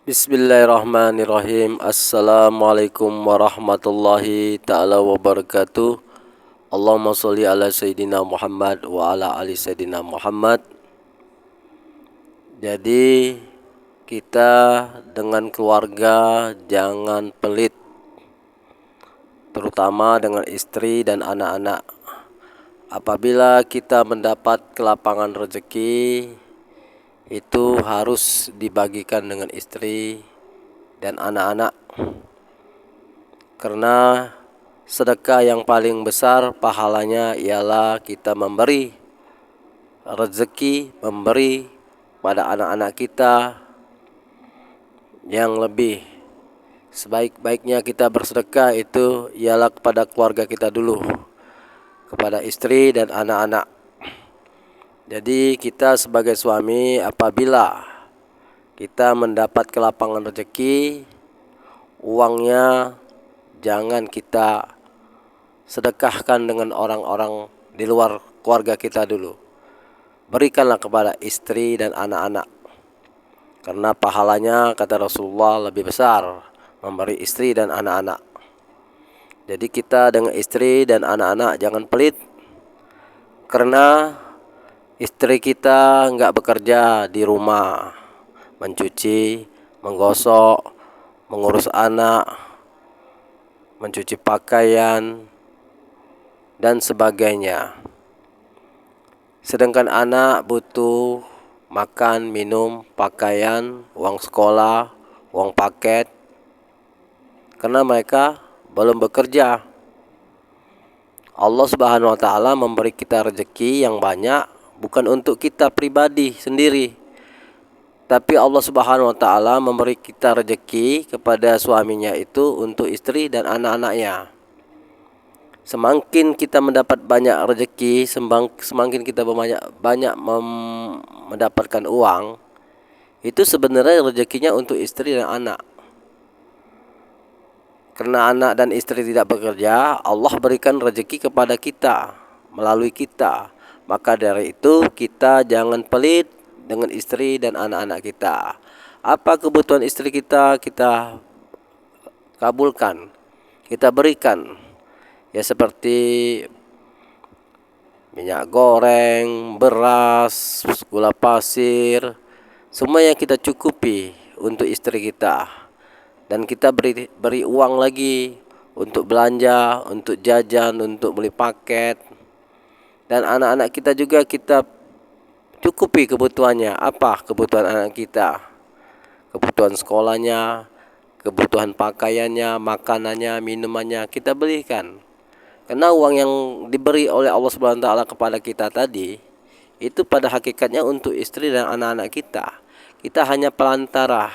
Bismillahirrahmanirrahim. Assalamualaikum warahmatullahi ta'ala wabarakatuh. Allahumma sholli ala Sayyidina Muhammad wa ala ali Sayyidina Muhammad. Jadi kita dengan keluarga jangan pelit, terutama dengan istri dan anak-anak. Apabila kita mendapat kelapangan rezeki, itu harus dibagikan dengan istri dan anak-anak, karena sedekah yang paling besar pahalanya ialah kita memberi rezeki, memberi pada anak-anak kita. Yang lebih sebaik-baiknya kita bersedekah itu ialah kepada keluarga kita dulu, kepada istri dan anak-anak. Jadi kita sebagai suami, apabila kita mendapat kelapangan rezeki, uangnya jangan kita sedekahkan dengan orang-orang di luar keluarga kita dulu. Berikanlah kepada istri dan anak-anak, karena pahalanya kata Rasulullah lebih besar memberi istri dan anak-anak. Jadi kita dengan istri dan anak-anak jangan pelit, karena istri kita nggak bekerja di rumah, mencuci, menggosok, mengurus anak, mencuci pakaian, dan sebagainya. Sedangkan anak butuh makan, minum, pakaian, uang sekolah, uang paket, karena mereka belum bekerja. Allah Subhanahu wa taala memberi kita rezeki yang banyak bukan untuk kita pribadi sendiri, tapi Allah Subhanahu wa taala memberi kita rezeki kepada suaminya itu untuk istri dan anak-anaknya. Semakin kita mendapat banyak rezeki, semakin kita banyak mendapatkan uang, itu sebenarnya rezekinya untuk istri dan anak. Karena anak dan istri tidak bekerja, Allah berikan rezeki kepada kita melalui kita. Maka dari itu kita jangan pelit dengan istri dan anak-anak kita. Apa kebutuhan istri kita, kita kabulkan, kita berikan. Ya seperti minyak goreng, beras, gula pasir, semua yang kita cukupi untuk istri kita. Dan kita beri uang lagi untuk belanja, untuk jajan, untuk beli paket. Dan anak-anak kita juga kita cukupi kebutuhannya. Apa kebutuhan anak kita? Kebutuhan sekolahnya, kebutuhan pakaiannya, makanannya, minumannya kita belikan. Karena uang yang diberi oleh Allah Subhanahu wa taala kepada kita tadi itu pada hakikatnya untuk istri dan anak-anak kita. Kita hanya pelantara.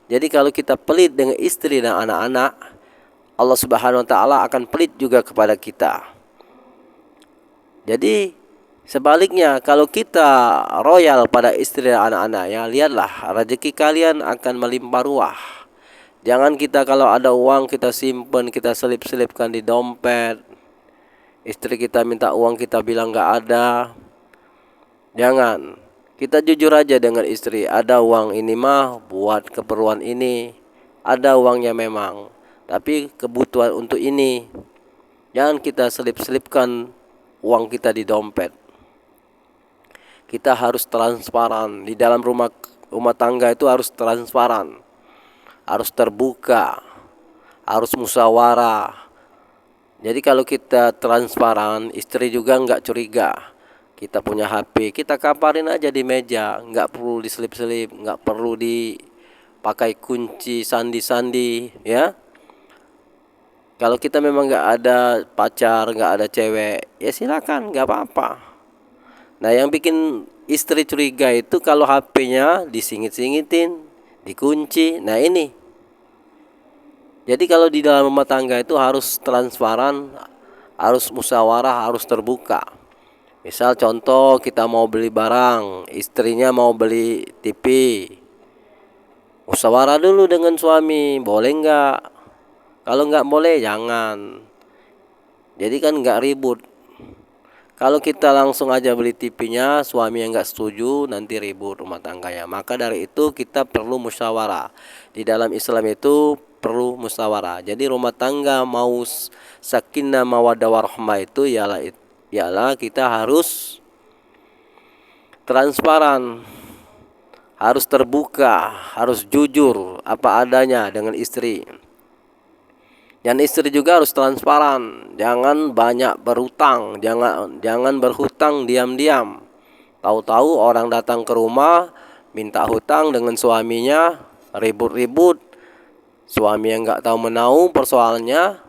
Jadi kalau kita pelit dengan istri dan anak-anak, Allah Subhanahu wa taala akan pelit juga kepada kita. Jadi sebaliknya, kalau kita royal pada istri dan anak-anaknya, lihatlah rezeki kalian akan melimpah ruah. Jangan kita kalau ada uang kita simpan, kita selip-selipkan di dompet. Istri kita minta uang kita bilang gak ada. Jangan. Kita jujur aja dengan istri. Ada uang ini mah buat keperluan ini. Ada uangnya memang, tapi kebutuhan untuk ini. Jangan kita selip-selipkan uang kita di dompet. Kita harus transparan. Di dalam rumah tangga itu harus transparan, harus terbuka, harus musyawarah. Jadi kalau kita transparan, istri juga nggak curiga. Kita punya HP, kita kabarin aja di meja, nggak perlu diselip-selip, nggak perlu dipakai kunci sandi-sandi, ya. Kalau kita memang nggak ada pacar, nggak ada cewek, ya silakan, nggak apa-apa. Nah, yang bikin istri curiga itu kalau HP-nya disingit-singitin, dikunci. Nah ini. Jadi kalau di dalam rumah tangga itu harus transparan, harus musyawarah, harus terbuka. Misal contoh kita mau beli barang, istrinya mau beli TV. Musyawarah dulu dengan suami, boleh nggak? Kalau nggak boleh jangan. Jadi kan nggak ribut. Kalau kita langsung aja beli TV-nya, suami yang nggak setuju, nanti ribut rumah tangganya. Maka dari itu kita perlu musyawarah. Di dalam Islam itu perlu musyawarah. Jadi rumah tangga mau sakinah mawaddah warahmah itu ialah kita harus transparan, harus terbuka, harus jujur apa adanya dengan istri. Dan istri juga harus transparan, jangan banyak berhutang, jangan berhutang diam-diam. Tahu-tahu orang datang ke rumah minta hutang dengan suaminya, ribut-ribut. Suami yang nggak tahu menau persoalannya,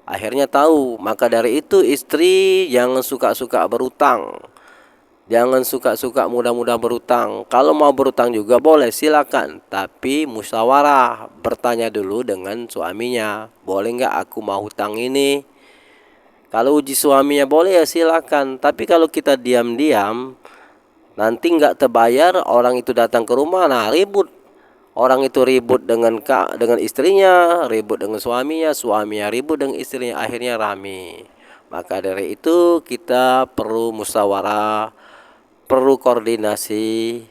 akhirnya tahu. Maka dari itu istri jangan suka-suka berhutang. Jangan suka-suka mudah-mudah berutang. Kalau mau berutang juga boleh, silakan. Tapi musyawarah, bertanya dulu dengan suaminya. Boleh nggak aku mau hutang ini? Kalau uji suaminya boleh ya silakan. Tapi kalau kita diam-diam, nanti nggak terbayar, orang itu datang ke rumah, nah ribut. Orang itu ribut dengan istrinya, ribut dengan suaminya ribut dengan istrinya, akhirnya rame. Maka dari itu kita perlu musyawarah, perlu koordinasi,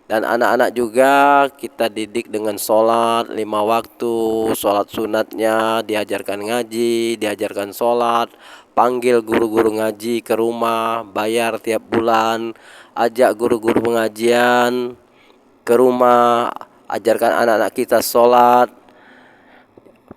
dan anak-anak juga kita didik dengan sholat 5 waktu, sholat sunatnya, diajarkan ngaji, diajarkan sholat, panggil guru-guru ngaji ke rumah, bayar tiap bulan, ajak guru-guru pengajian ke rumah, ajarkan anak-anak kita sholat.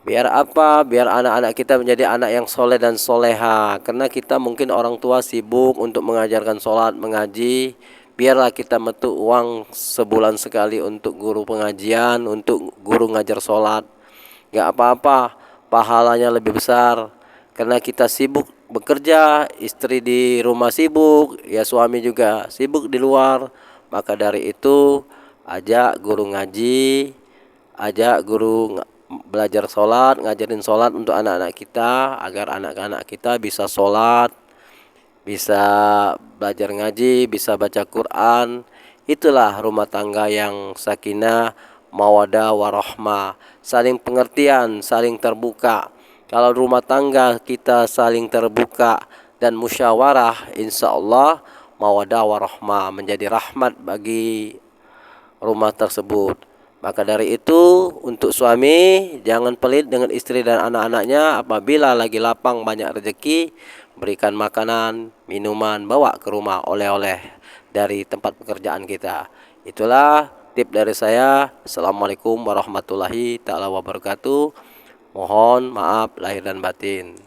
Biar apa? Biar anak-anak kita menjadi anak yang soleh dan soleha. Karena kita mungkin orang tua sibuk untuk mengajarkan sholat, mengaji. Biarlah kita metu uang sebulan sekali untuk guru pengajian, untuk guru ngajar sholat. Gak apa-apa, pahalanya lebih besar. Karena kita sibuk bekerja, istri di rumah sibuk, ya suami juga sibuk di luar. Maka dari itu, ajak guru ngaji, ajak guru belajar sholat, ngajarin sholat untuk anak-anak kita, agar anak-anak kita bisa sholat, bisa belajar ngaji, bisa baca Quran. Itulah rumah tangga yang sakinah mawaddah warahmah, saling pengertian, saling terbuka. Kalau rumah tangga kita saling terbuka dan musyawarah, insya Allah mawaddah warahmah menjadi rahmat bagi rumah tersebut. Maka dari itu, untuk suami jangan pelit dengan istri dan anak-anaknya. Apabila lagi lapang banyak rezeki, berikan makanan, minuman, bawa ke rumah oleh-oleh dari tempat pekerjaan kita. Itulah tip dari saya. Assalamualaikum warahmatullahi taala wabarakatuh. Mohon maaf lahir dan batin.